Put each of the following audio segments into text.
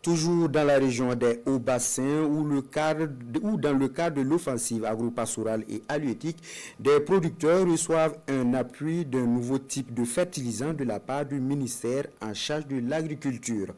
Toujours dans la région des Hauts-Bassins ou dans le cadre de l'offensive agro-pastorale et halieutique, des producteurs reçoivent un appui d'un nouveau type de fertilisant de la part du ministère en charge de l'agriculture.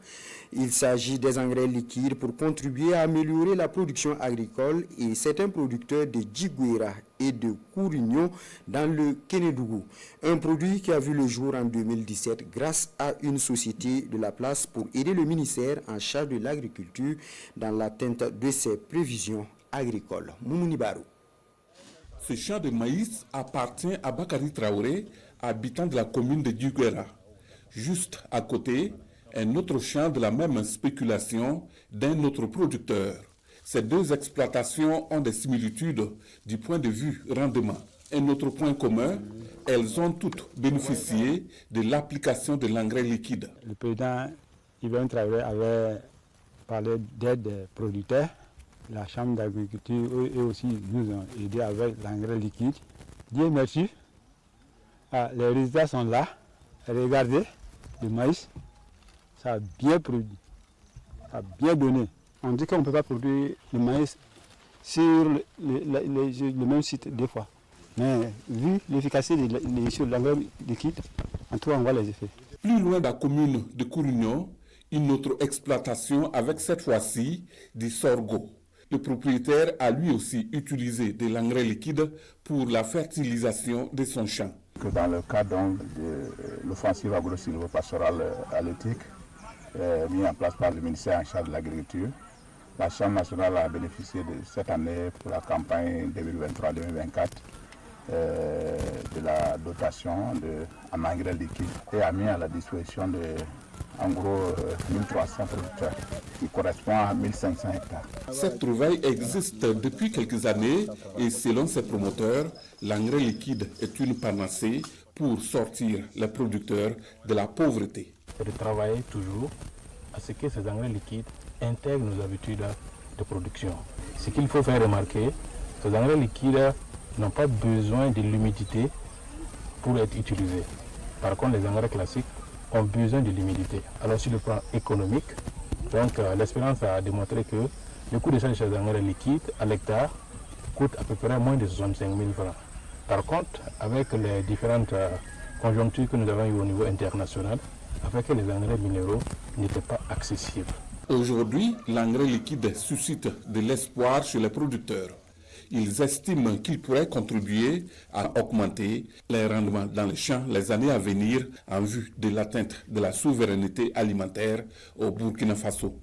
Il s'agit des engrais liquides pour contribuer à améliorer la production agricole et certains producteurs de Djiguera et de Kourignon dans le Kénédougou. Un produit qui a vu le jour en 2017 grâce à une société de la place pour aider le ministère en charge de l'agriculture dans l'atteinte de ses prévisions agricoles. Moumouni Barou. Ce champ de maïs appartient à Bakari Traoré, habitant de la commune de Djiguera. Juste à côté, un autre champ de la même spéculation d'un autre producteur. Ces deux exploitations ont des similitudes du point de vue rendement. Un autre point commun, elles ont toutes bénéficié de l'application de l'engrais liquide. Le président Ibrahim Traoré avait parlé d'aide des producteurs. La chambre d'agriculture eux aussi nous ont aidés avec l'engrais liquide. Dieu merci, les résultats sont là. Regardez, le maïs, ça a bien produit, ça a bien donné. On dit qu'on ne peut pas produire le maïs sur le même site deux fois. Mais vu l'efficacité de l'engrais liquide, en tout cas on voit les effets. Plus loin de la commune de Kourignon, une autre exploitation avec cette fois-ci du sorgho. Le propriétaire a lui aussi utilisé de l'engrais liquide pour la fertilisation de son champ. Dans le cadre de l'offensive agro-pastorale halieutique mise en place par le ministère en charge de l'agriculture, la Chambre nationale a bénéficié de cette année pour la campagne 2023-2024 de la dotation en engrais liquide et a mis à la disposition de en gros 1300 producteurs, qui correspond à 1500 hectares. Cette trouvaille existe depuis quelques années et selon ses promoteurs, l'engrais liquide est une panacée pour sortir les producteurs de la pauvreté. C'est de travailler toujours à ce que ces engrais liquides intègrent nos habitudes de production. Ce qu'il faut faire remarquer, ces engrais liquides n'ont pas besoin de l'humidité pour être utilisés. Par contre, les engrais classiques ont besoin de l'humidité. Alors sur le plan économique, l'expérience a démontré que le coût de ces engrais liquides à l'hectare coûte à peu près moins de 65 000 francs. Par contre, avec les différentes conjonctures que nous avons eues au niveau international, avec que les engrais minéraux n'étaient pas accessibles. Aujourd'hui, l'engrais liquide suscite de l'espoir chez les producteurs. Ils estiment qu'il pourrait contribuer à augmenter les rendements dans les champs les années à venir en vue de l'atteinte de la souveraineté alimentaire au Burkina Faso.